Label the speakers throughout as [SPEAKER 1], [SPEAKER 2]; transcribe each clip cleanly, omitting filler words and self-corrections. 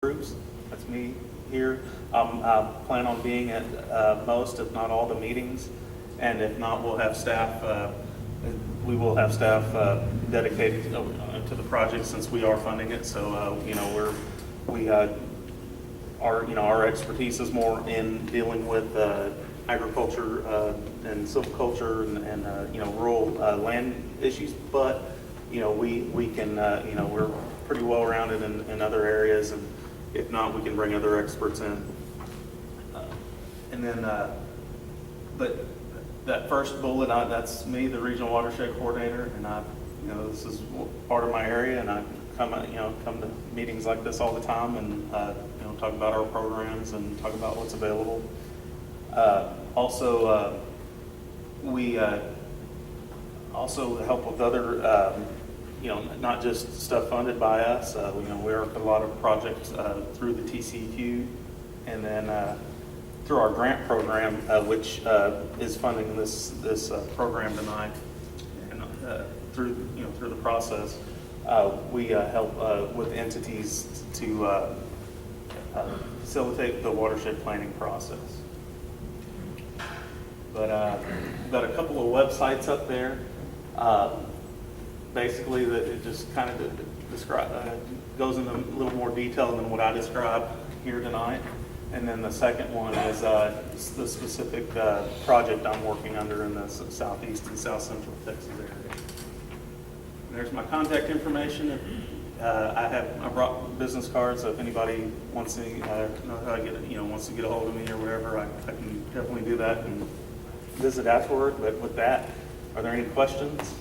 [SPEAKER 1] groups. That's me here. I plan on being at most, if not all, the meetings, and if not, we'll have staff. We will have staff dedicated to the project since we are funding it. So our expertise is more in dealing with agriculture and silviculture and rural land issues, but we can we're pretty well rounded in other areas, and if not, we can bring other experts in. But that first bullet, that's me, the regional watershed coordinator, and this is part of my area, and I come to meetings like this all the time, and talk about our programs and talk about what's available. We also help with other, not just stuff funded by us. We work a lot of projects through the TCQ, and then through our grant program, which is funding this program tonight, and through the process, we help with entities to facilitate the watershed planning process. But we've got a couple of websites up there. Basically, that it just kind of goes into a little more detail than what I described here tonight. And then the second one is the specific project I'm working under in the southeast and south central Texas area. And there's my contact information. I brought business cards, so if anybody wants to know how to get wants to get a hold of me or whatever, I can definitely do that and visit afterward. But with that, are there any questions?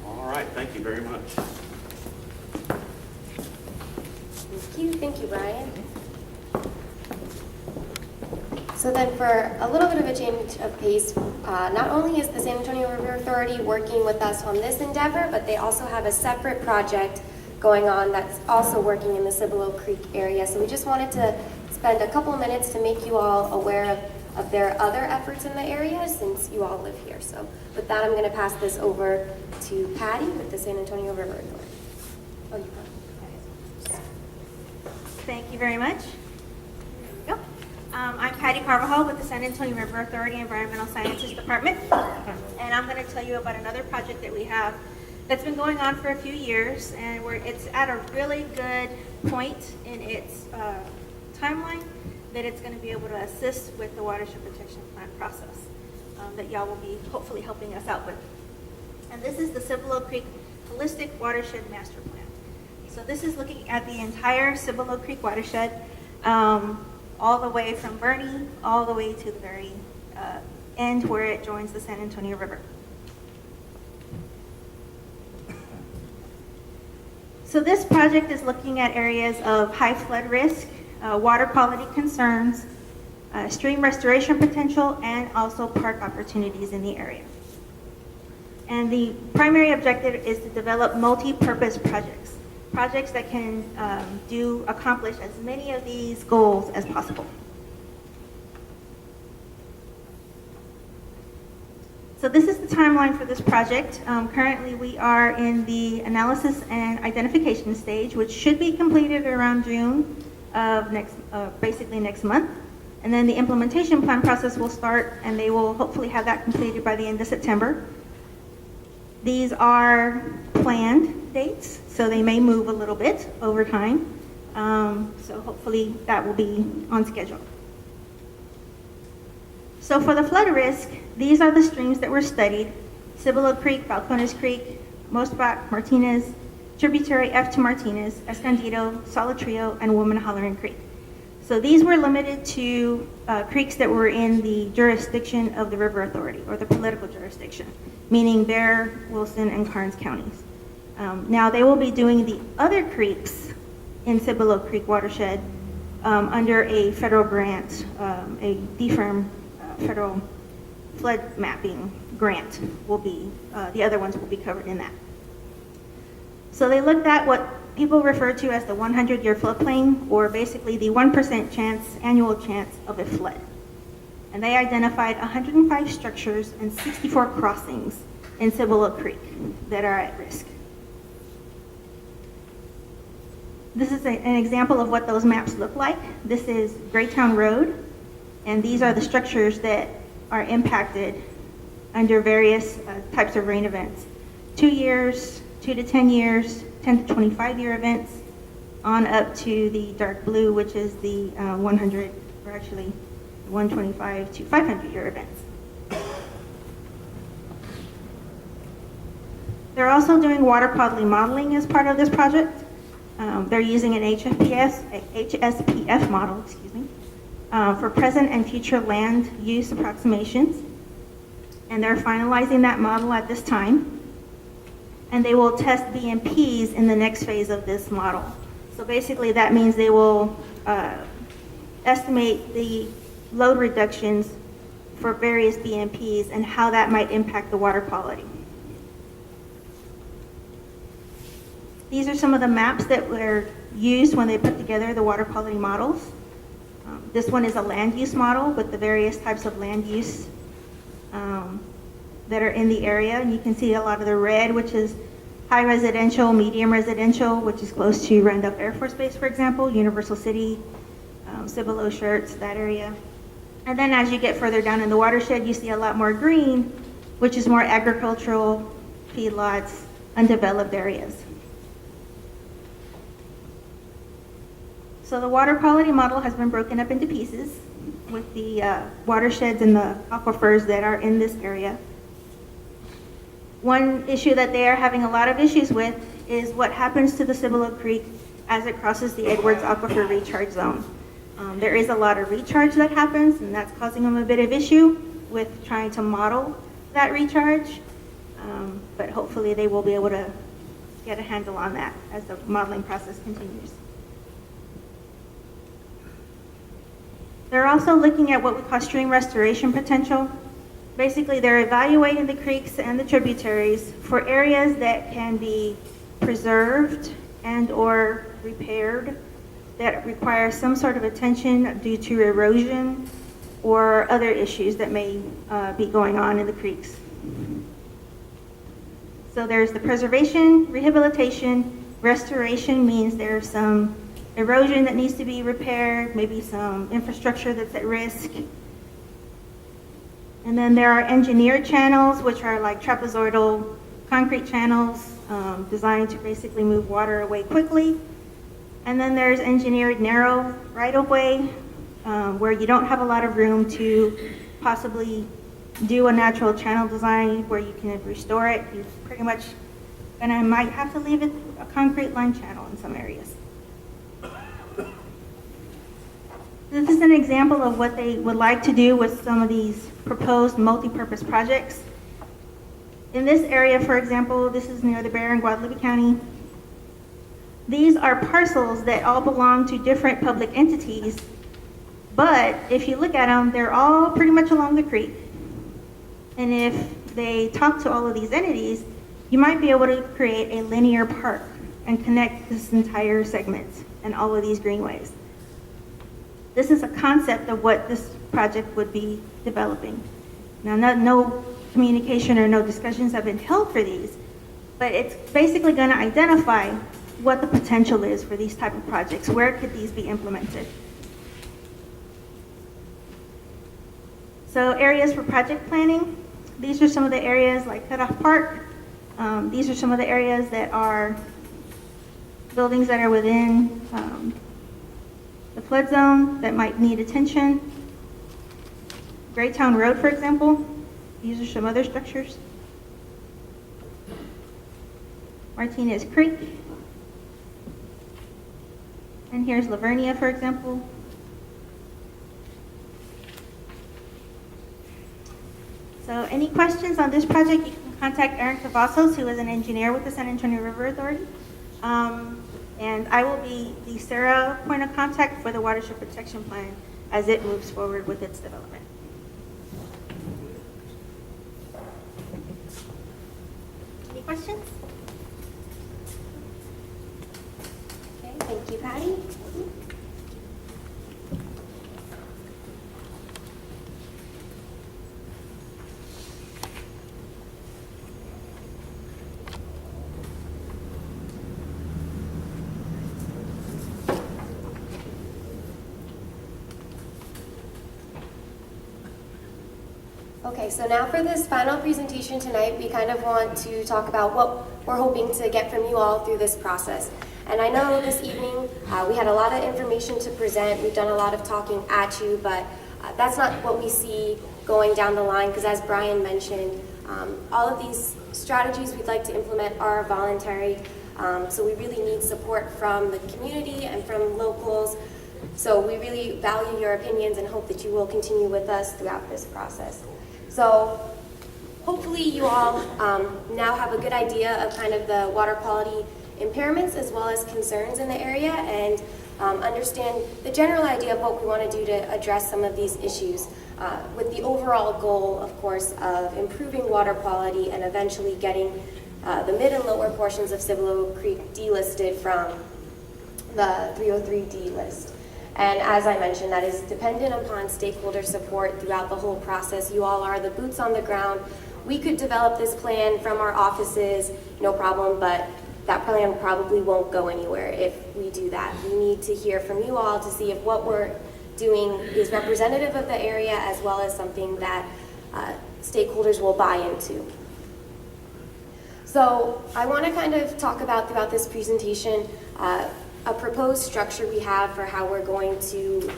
[SPEAKER 1] All right, thank you very much.
[SPEAKER 2] Thank you, Brian. So then for a little bit of a change of pace, not only is the San Antonio River Authority working with us on this endeavor, but they also have a separate project going on that's also working in the Cibolo Creek area. So we just wanted to spend a couple of minutes to make you all aware of their other efforts in the area since you all live here. So with that, I'm going to pass this over to Patty with the San Antonio River Authority. Oh, you got it.
[SPEAKER 3] Thank you very much. There we go. I'm Patty Carvajal with the San Antonio River Authority Environmental Sciences Department, and I'm going to tell you about another project that we have that's been going on for a few years, and it's at a really good point in its timeline that it's going to be able to assist with the watershed protection plan process that y'all will be hopefully helping us out with. And this is the Cibolo Creek Holistic Watershed Master Plan. So this is looking at the entire Cibolo Creek watershed, all the way from Bernie, all the way to the very end where it joins the San Antonio River. So this project is looking at areas of high flood risk, water quality concerns, stream restoration potential, and also park opportunities in the area. And the primary objective is to develop multi-purpose projects that can accomplish as many of these goals as possible. So this is the timeline for this project. Currently we are in the analysis and identification stage, which should be completed around June of basically next month. And then the implementation plan process will start, and they will hopefully have that completed by the end of September. These are planned dates, so they may move a little bit over time. So hopefully that will be on schedule. So for the flood risk, these are the streams that were studied: Cibolo Creek, Balcones Creek, Mosbach, Martinez, tributary F to Martinez, Escondido, Solitrio, and Woman Hollering Creek. So these were limited to creeks that were in the jurisdiction of the River Authority, or the political jurisdiction, meaning Bexar, Wilson, and Karnes counties. Now they will be doing the other creeks in Cibolo Creek watershed under a federal grant, a DFIRM federal flood mapping grant will be, the other ones will be covered in that. So they looked at what people refer to as the 100-year floodplain, or basically the 1% annual chance of a flood. And they identified 105 structures and 64 crossings in Cibolo Creek that are at risk. This is an example of what those maps look like. This is Greytown Road, and these are the structures that are impacted under various types of rain events. 2 years, 2 to 10 years, 10 to 25-year events, on up to the dark blue, which is the 100, or actually 125 to 500-year events. They're also doing water quality modeling as part of this project. They're using an HSPF model, for present and future land use approximations. And they're finalizing that model at this time. And they will test BMPs in the next phase of this model. So basically that means they will estimate the load reductions for various BMPs and how that might impact the water quality. These are some of the maps that were used when they put together the water quality models. This one is a land use model with the various types of land use that are in the area. And you can see a lot of the red, which is high residential, medium residential, which is close to Randolph Air Force Base, for example, Universal City, Cibolo Shirts, that area. And then as you get further down in the watershed, you see a lot more green, which is more agricultural, feedlots, undeveloped areas. So the water quality model has been broken up into pieces with the watersheds and the aquifers that are in this area. One issue that they are having a lot of issues with is what happens to the Cibolo Creek as it crosses the Edwards Aquifer recharge zone. There is a lot of recharge that happens, and that's causing them a bit of issue with trying to model that recharge, but hopefully they will be able to get a handle on that as the modeling process continues. They're also looking at what we call stream restoration potential. Basically, they're evaluating the creeks and the tributaries for areas that can be preserved and or repaired that require some sort of attention due to erosion or other issues that may be going on in the creeks. So there's the preservation, rehabilitation, restoration means there's some erosion that needs to be repaired, maybe some infrastructure that's at risk. And then there are engineered channels, which are like trapezoidal concrete channels designed to basically move water away quickly. And then there's engineered narrow right-of-way where you don't have a lot of room to possibly do a natural channel design where you can restore it. You're pretty much might have to leave it a concrete line channel in some areas. This is an example of what they would like to do with some of these proposed multi-purpose projects. In this area, for example, this is near the Bear in Guadalupe County. These are parcels that all belong to different public entities, but if you look at them, they're all pretty much along the creek. And if they talk to all of these entities, you might be able to create a linear park and connect this entire segment and all of these greenways. This is a concept of what this project would be developing. Now, no communication or no discussions have been held for these, but it's basically going to identify what the potential is for these type of projects. Where could these be implemented? So areas for project planning. These are some of the areas like Cutoff Park. These are some of the areas that are buildings that are within the flood zone that might need attention. Greytown Road, for example. These are some other structures. Martinez Creek. And here's Lavernia, for example. So any questions on this project, you can contact Aaron Cavazos, who is an engineer with the San Antonio River Authority. And I will be the SARA point of contact for the watershed protection plan as it moves forward with its development. Any questions?
[SPEAKER 2] Okay, thank you, Patty. Okay, so now for this final presentation tonight, we kind of want to talk about what we're hoping to get from you all through this process. And I know this evening we had a lot of information to present. We've done a lot of talking at you, but that's not what we see going down the line, because as Brian mentioned, all of these strategies we'd like to implement are voluntary. So we really need support from the community and from locals. So we really value your opinions and hope that you will continue with us throughout this process. So hopefully you all now have a good idea of kind of the water quality impairments as well as concerns in the area, and understand the general idea of what we want to do to address some of these issues, with the overall goal, of course, of improving water quality and eventually getting the mid and lower portions of Cibolo Creek delisted from the 303D list. And as I mentioned, that is dependent upon stakeholder support throughout the whole process. You all are the boots on the ground. We could develop this plan from our offices, no problem, but that plan probably won't go anywhere if we do that. We need to hear from you all to see if what we're doing is representative of the area, as well as something that stakeholders will buy into. So I want to kind of talk about throughout this presentation a proposed structure we have for how we're going to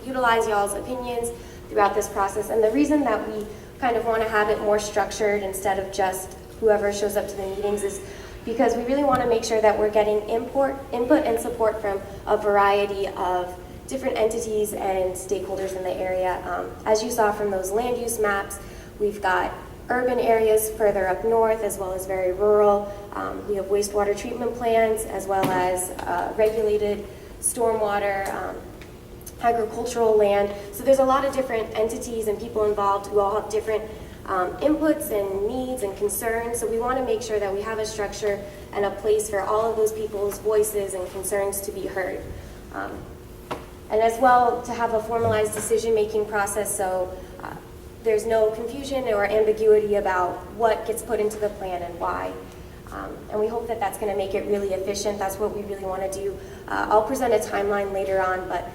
[SPEAKER 2] utilize y'all's opinions throughout this process. And the reason that we kind of want to have it more structured instead of just whoever shows up to the meetings is because we really want to make sure that we're getting input and support from a variety of different entities and stakeholders in the area. As you saw from those land use maps, we've got urban areas further up north as well as very rural. We have wastewater treatment plants as well as regulated stormwater, agricultural land. So there's a lot of different entities and people involved who all have different inputs and needs and concerns. So we want to make sure that we have a structure and a place for all of those people's voices and concerns to be heard. And as well to have a formalized decision-making process so there's no confusion or ambiguity about what gets put into the plan and why. And we hope that that's going to make it really efficient. That's what we really want to do. I'll present a timeline later on, but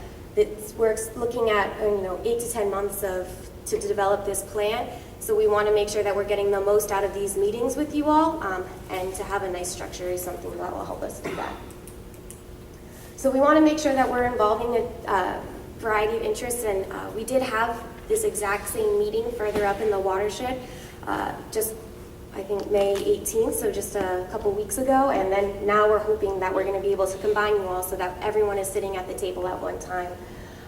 [SPEAKER 2] we're looking at 8 to 10 months to develop this plan. So we want to make sure that we're getting the most out of these meetings with you all, and to have a nice structure is something that will help us do that. So we want to make sure that we're involving a variety of interests, and we did have this exact same meeting further up in the watershed, just I think May 18th, so just a couple weeks ago, and then now we're hoping that we're going to be able to combine you all so that everyone is sitting at the table at one time,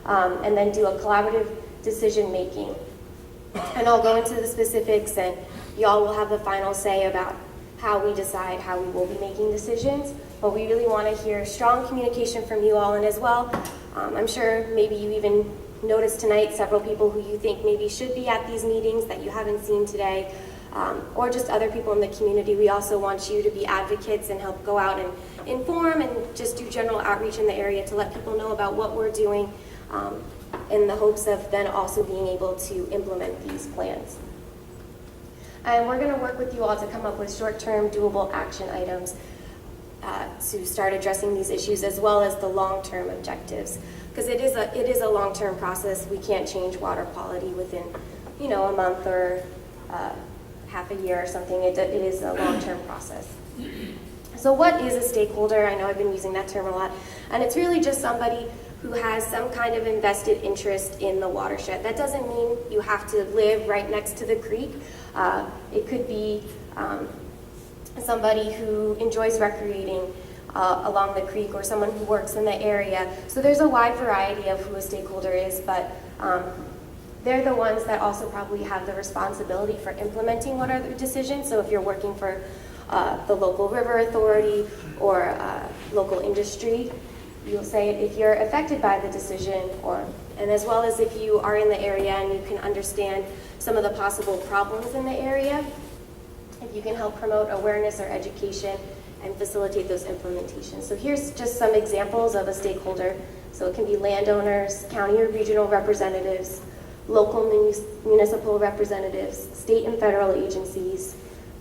[SPEAKER 2] and then do a collaborative decision making. And I'll go into the specifics, and y'all will have the final say about how we decide how we will be making decisions, but we really want to hear strong communication from you all, and as well, I'm sure maybe you even noticed tonight several people who you think maybe should be at these meetings that you haven't seen today, or just other people in the community. We also want you to be advocates and help go out and inform and just do general outreach in the area to let people know about what we're doing, in the hopes of then also being able to implement these plans. And we're going to work with you all to come up with short-term doable action items to start addressing these issues, as well as the long-term objectives. Because it is a long-term process. We can't change water quality within, a month or half a year or something. It is a long-term process. So what is a stakeholder? I know I've been using that term a lot. And it's really just somebody who has some kind of invested interest in the watershed. That doesn't mean you have to live right next to the creek. It could be somebody who enjoys recreating along the creek, or someone who works in the area. So there's a wide variety of who a stakeholder is, but they're the ones that also probably have the responsibility for implementing what are the decisions. So if you're working for the local river authority or local industry, you'll say if you're affected by the decision, and as well as if you are in the area and you can understand some of the possible problems in the area, if you can help promote awareness or education and facilitate those implementations. So here's just some examples of a stakeholder. So it can be landowners, county or regional representatives, local municipal representatives, state and federal agencies,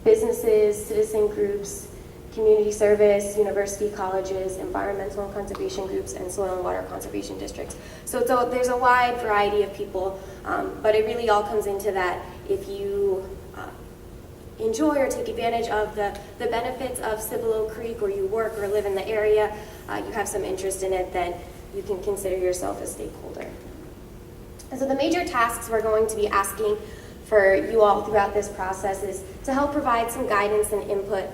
[SPEAKER 2] businesses, citizen groups, community service, university colleges, environmental and conservation groups, and soil and water conservation districts. So there's a wide variety of people, but it really all comes into that if you enjoy or take advantage of the benefits of Cibolo Creek, or you work or live in the area, you have some interest in it, then you can consider yourself a stakeholder. And so the major tasks we're going to be asking for you all throughout this process is to help provide some guidance and input.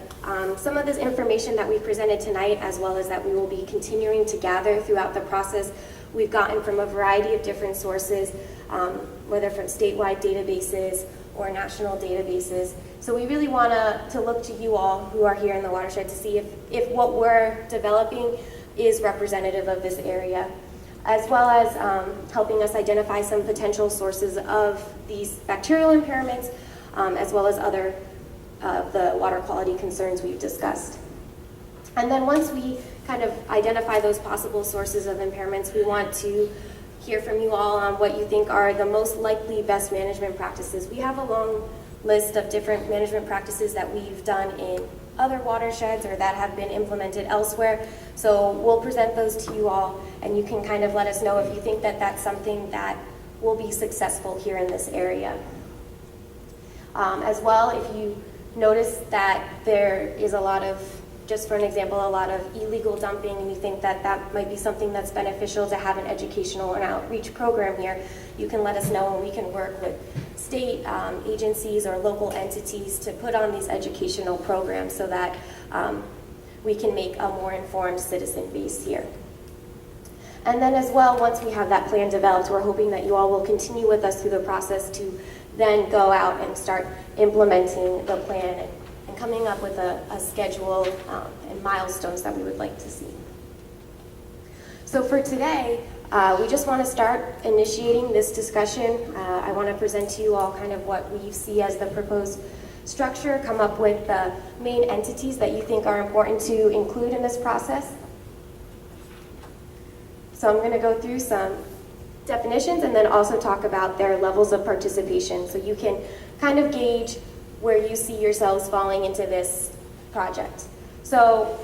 [SPEAKER 2] Some of this information that we presented tonight, as well as that we will be continuing to gather throughout the process, we've gotten from a variety of different sources, whether from statewide databases or national databases. So we really want to look to you all who are here in the watershed to see if what we're developing is representative of this area, as well as helping us identify some potential sources of these bacterial impairments, as well as other of the water quality concerns we've discussed. And then once we kind of identify those possible sources of impairments, we want to hear from you all on what you think are the most likely best management practices. We have a long list of different management practices that we've done in other watersheds or that have been implemented elsewhere. So we'll present those to you all, and you can kind of let us know if you think that that's something that will be successful here in this area. As well, if you notice that there is a lot of, just for an example, a lot of illegal dumping, and you think that that might be something that's beneficial to have an educational and outreach program here, you can let us know, and we can work with state agencies or local entities to put on these educational programs so that we can make a more informed citizen base here. And then as well, once we have that plan developed, we're hoping that you all will continue with us through the process to then go out and start implementing the plan and coming up with a schedule and milestones that we would like to see. So for today, we just want to start initiating this discussion. I want to present to you all kind of what we see as the proposed structure, come up with the main entities that you think are important to include in this process. So I'm going to go through some definitions and then also talk about their levels of participation, so you can kind of gauge where you see yourselves falling into this project. So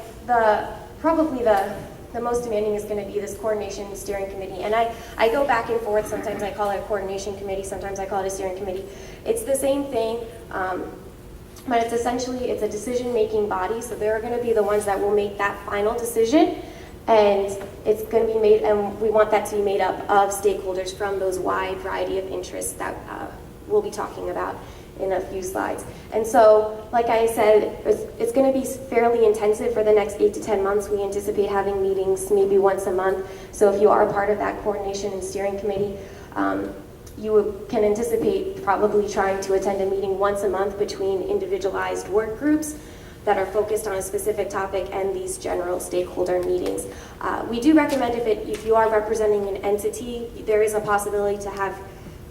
[SPEAKER 2] probably the most demanding is going to be this coordination steering committee. And I go back and forth. Sometimes I call it a coordination committee, sometimes I call it a steering committee. It's the same thing, but it's essentially, it's a decision-making body, so they're going to be the ones that will make that final decision. And it's going to be made, and we want that to be made up of stakeholders from those wide variety of interests that we'll be talking about in a few slides. And so, like I said, it's going to be fairly intensive for the next 8 to 10 months. We anticipate having meetings maybe once a month. So if you are part of that coordination and steering committee, you can anticipate probably trying to attend a meeting once a month between individualized work groups that are focused on a specific topic and these general stakeholder meetings. We do recommend if you are representing an entity, there is a possibility to have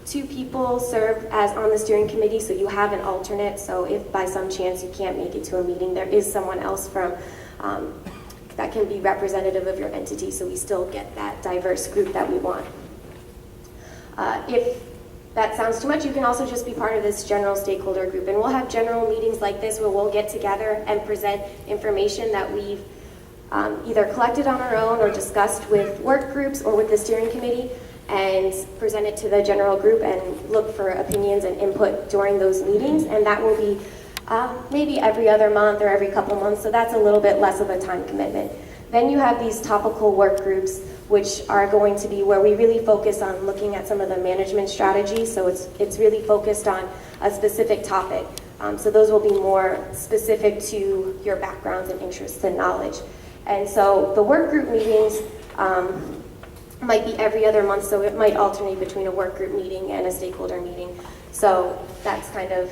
[SPEAKER 2] 2 people serve as on the steering committee, so you have an alternate. So if by some chance you can't make it to a meeting, there is someone else from that can be representative of your entity, so we still get that diverse group that we want. If that sounds too much, you can also just be part of this general stakeholder group, and we'll have general meetings like this where we'll get together and present information that we've either collected on our own or discussed with work groups or with the steering committee, and present it to the general group and look for opinions and input during those meetings. And that will be maybe every other month or every couple months, so that's a little bit less of a time commitment. Then you have these topical work groups, which are going to be where we really focus on looking at some of the management strategies. So it's really focused on a specific topic. So those will be more specific to your backgrounds and interests and knowledge. And so the work group meetings might be every other month, so it might alternate between a work group meeting and a stakeholder meeting. So that's kind of,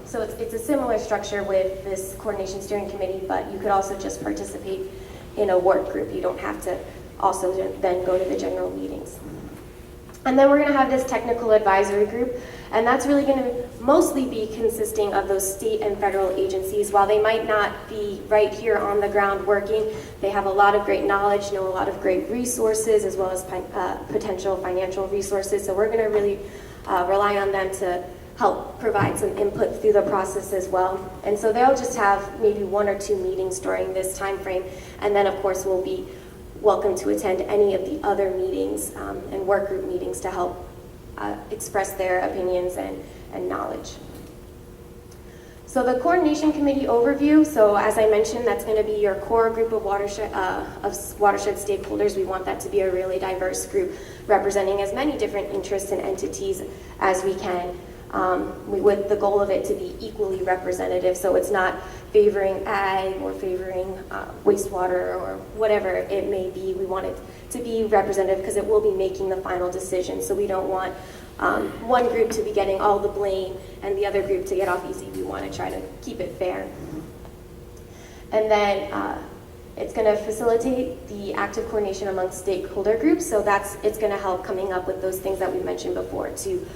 [SPEAKER 2] so it's a similar structure with this coordination steering committee, but you could also just participate in a work group. You don't have to also then go to the general meetings. And then we're going to have this technical advisory group, and that's really going to mostly be consisting of those state and federal agencies. While they might not be right here on the ground working, they have a lot of great knowledge, know a lot of great resources, as well as potential financial resources. So we're going to really rely on them to help provide some input through the process as well. And so they'll just have maybe 1 or 2 meetings during this time frame, and then of course we'll be welcome to attend any of the other meetings and work group meetings to help express their opinions and knowledge. So the coordination committee overview, so as I mentioned, that's going to be your core group of watershed stakeholders. We want that to be a really diverse group representing as many different interests and entities as we can, with the goal of it to be equally representative, so it's not favoring ag or favoring wastewater or whatever it may be. We want it to be representative because it will be making the final decision, so we don't want one group to be getting all the blame and the other group to get off easy. We want to try to keep it fair. And then it's going to facilitate the active coordination among stakeholder groups, so it's going to help coming up with those things that we mentioned before, to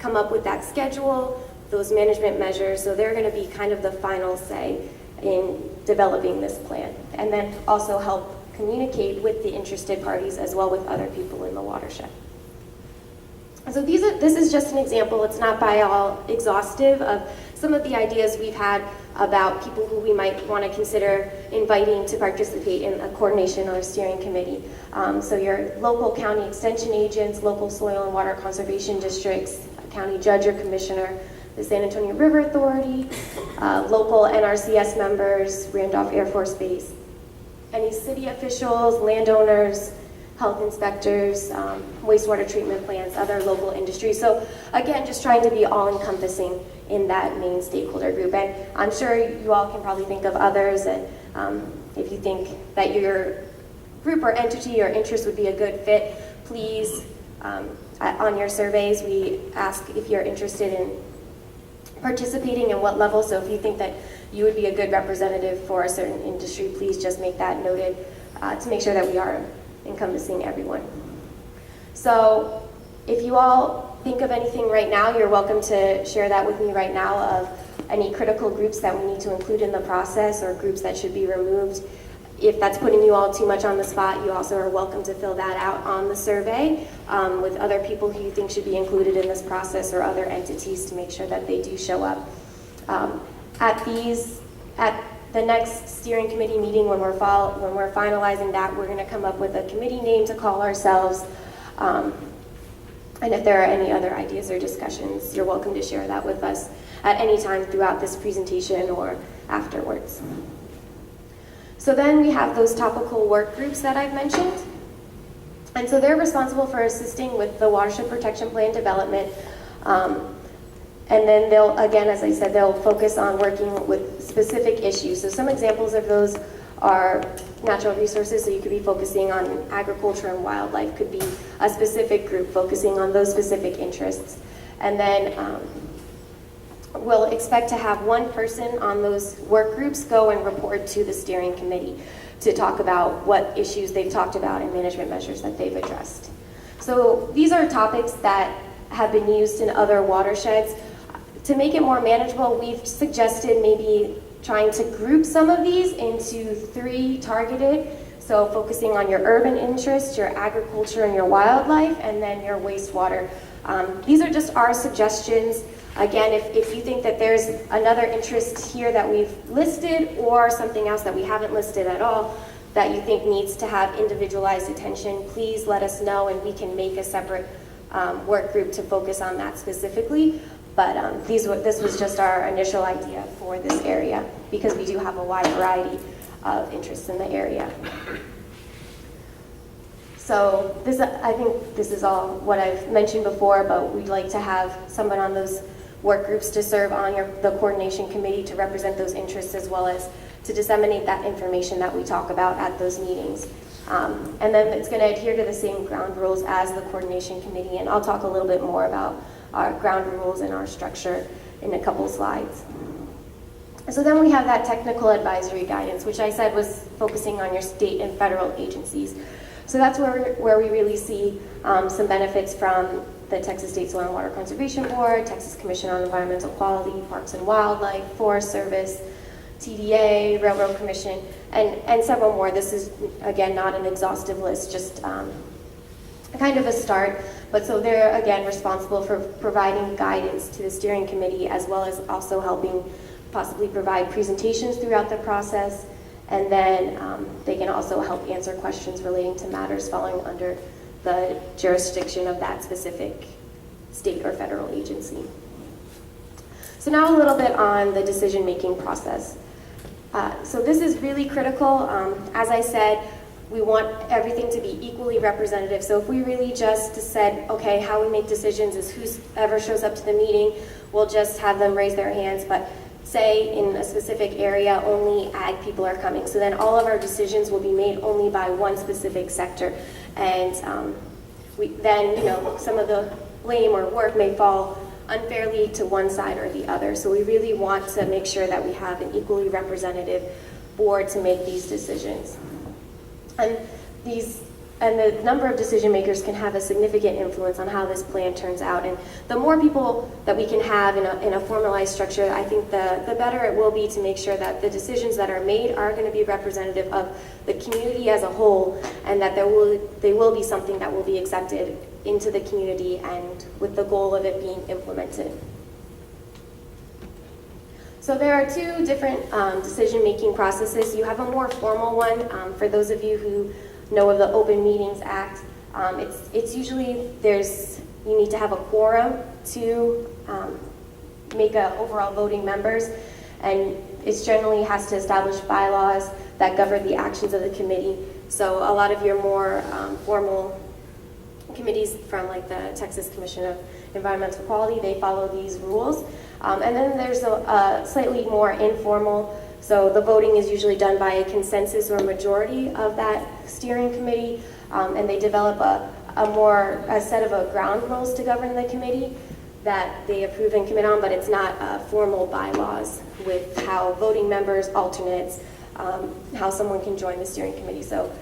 [SPEAKER 2] come up with that schedule, those management measures, so they're going to be kind of the final say in developing this plan, and then also help communicate with the interested parties as well with other people in the watershed. So this is just an example, it's not by all exhaustive, of some of the ideas we've had about people who we might want to consider inviting to participate in a coordination or a steering committee. So your local county extension agents, local soil and water conservation districts, a county judge or commissioner, the San Antonio River Authority, local NRCS members, Randolph Air Force Base, any city officials, landowners, health inspectors, wastewater treatment plants, other local industries. So again, just trying to be all-encompassing in that main stakeholder group. And I'm sure you all can probably think of others, and if you think that your group or entity or interest would be a good fit, please, on your surveys, we ask if you're interested in participating and what level. So if you think that you would be a good representative for a certain industry, please just make that noted to make sure that we are encompassing everyone. So if you all think of anything right now, you're welcome to share that with me right now, of any critical groups that we need to include in the process or groups that should be removed. If that's putting you all too much on the spot, you also are welcome to fill that out on the survey with other people who you think should be included in this process or other entities to make sure that they do show up. At the next steering committee meeting, when we're finalizing that, we're going to come up with a committee name to call ourselves. And if there are any other ideas or discussions, you're welcome to share that with us at any time throughout this presentation or afterwards. So then we have those topical work groups that I've mentioned. And so they're responsible for assisting with the watershed protection plan development. And then they'll, again, as I said, they'll focus on working with specific issues. So some examples of those are natural resources, so you could be focusing on agriculture and wildlife, could be a specific group focusing on those specific interests. And then we'll expect to have one person on those work groups go and report to the steering committee to talk about what issues they've talked about and management measures that they've addressed. So these are topics that have been used in other watersheds. To make it more manageable, we've suggested maybe trying to group some of these into 3 targeted. So focusing on your urban interests, your agriculture and your wildlife, and then your wastewater. These are just our suggestions. Again, if you think that there's another interest here that we've listed or something else that we haven't listed at all that you think needs to have individualized attention, please let us know and we can make a separate work group to focus on that specifically. But this was just our initial idea for this area because we do have a wide variety of interests in the area. So I think this is all what I've mentioned before, but we'd like to have someone on those work groups to serve on the coordination committee to represent those interests as well as to disseminate that information that we talk about at those meetings. And then it's going to adhere to the same ground rules as the coordination committee, and I'll talk a little bit more about our ground rules and our structure in a couple slides. So then we have that technical advisory guidance, which I said was focusing on your state and federal agencies. So that's where we really see some benefits from the Texas State Soil and Water Conservation Board, Texas Commission on Environmental Quality, Parks and Wildlife, Forest Service, TDA, Railroad Commission, and several more. This is, again, not an exhaustive list, just kind of a start, but so they're again responsible for providing guidance to the steering committee, as well as also helping possibly provide presentations throughout the process, and then they can also help answer questions relating to matters falling under the jurisdiction of that specific state or federal agency. So now a little bit on the decision-making process. So this is really critical. As I said, we want everything to be equally representative. So if we really just said, okay, how we make decisions is whoever shows up to the meeting, we'll just have them raise their hands. But say in a specific area, only ag people are coming. So then all of our decisions will be made only by one specific sector. And then, some of the blame or work may fall unfairly to one side or the other. So we really want to make sure that we have an equally representative board to make these decisions. And the number of decision makers can have a significant influence on how this plan turns out. And the more people that we can have in a formalized structure, I think the better it will be to make sure that the decisions that are made are going to be representative of the community as a whole, and that they will be something that will be accepted into the community and with the goal of it being implemented. So there are two different decision-making processes. You have a more formal one. For those of you who know of the Open Meetings Act, it's usually you need to have a quorum to make overall voting members, and it generally has to establish bylaws that govern the actions of the committee. So a lot of your more formal committees from like the Texas Commission of Environmental Quality, they follow these rules. And then there's a slightly more informal, so the voting is usually done by a consensus or majority of that steering committee, and they develop a set of ground rules to govern the committee that they approve and commit on, but it's not formal bylaws with how voting members, alternates, how someone can join the steering committee. So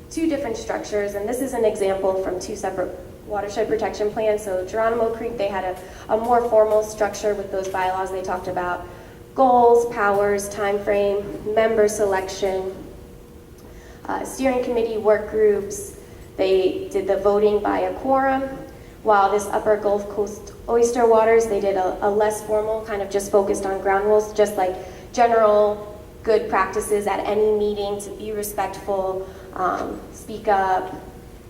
[SPEAKER 2] two different structures, and this is an example from two separate watershed protection plans. So Geronimo Creek, they had a more formal structure with those bylaws. They talked about goals, powers, time frame, member selection, steering committee work groups. They did the voting by a quorum, while this Upper Gulf Coast Oyster Waters, they did a less formal, kind of just focused on ground rules, just like general good practices at any meeting to be respectful, speak up,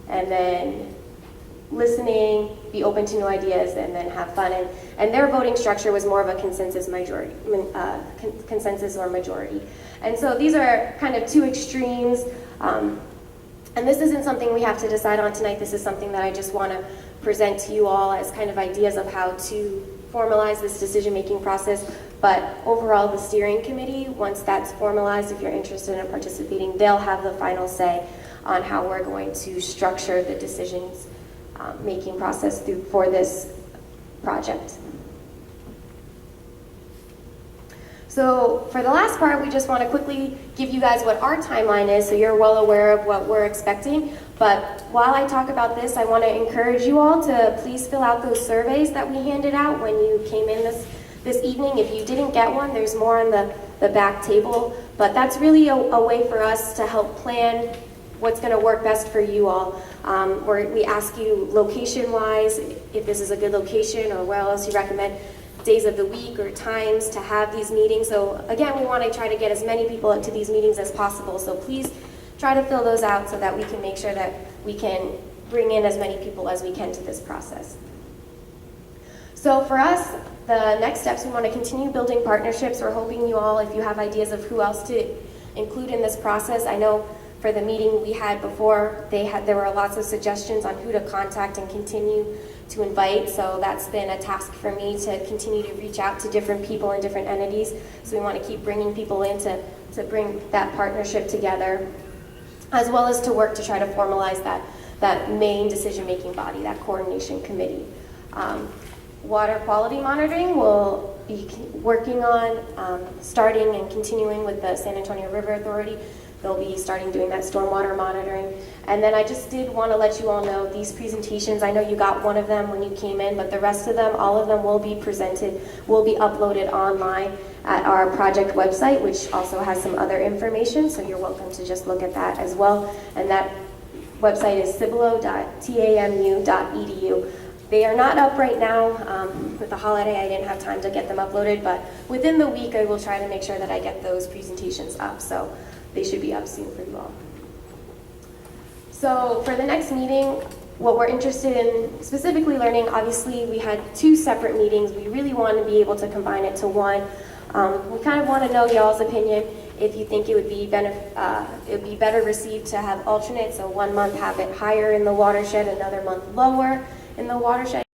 [SPEAKER 2] and then listening, be open to new ideas, and then have fun. And their voting structure was more of a consensus or majority. And so these are kind of two extremes. And this isn't something we have to decide on tonight. This is something that I just want to present to you all as kind of ideas of how to formalize this decision-making process. But overall, the steering committee, once that's formalized, if you're interested in participating, they'll have the final say on how we're going to structure the decisions making process for this project. So for the last part, we just want to quickly give you guys what our timeline is so you're well aware of what we're expecting. But while I talk about this, I want to encourage you all to please fill out those surveys that we handed out when you came in this evening. If you didn't get one, there's more on the back table. But that's really a way for us to help plan what's going to work best for you all. Where we ask you location-wise, if this is a good location or where else you recommend, days of the week or times to have these meetings. So again, we want to try to get as many people to these meetings as possible. So please try to fill those out so that we can make sure that we can bring in as many people as we can to this process. So for us, the next steps, we want to continue building partnerships. We're hoping you all, if you have ideas of who else to include in this process. I know for the meeting we had before, there were lots of suggestions on who to contact and continue to invite. So that's been a task for me to continue to reach out to different people and different entities. So we want to keep bringing people in to bring that partnership together, as well as to work to try to formalize that main decision-making body, that coordination committee. Water quality monitoring will be working on starting and continuing with the San Antonio River Authority. They'll be starting doing that stormwater monitoring. And then I just did want to let you all know these presentations, I know you got one of them when you came in, but the rest of them, all of them will be presented, will be uploaded online at our project website, which also has some other information, so you're welcome to just look at that as well. And that website is cibolo.tamu.edu. They are not up right now. With the holiday, I didn't have time to get them uploaded, but within the week, I will try to make sure that I get those presentations up, so they should be up soon for you all. So for the next meeting, what we're interested in specifically learning, obviously we had 2 separate meetings. We really want to be able to combine it to one. We kind of want to know y'all's opinion, if you think it would be better received to have alternates, so one month have it higher in the watershed, another month lower in the watershed.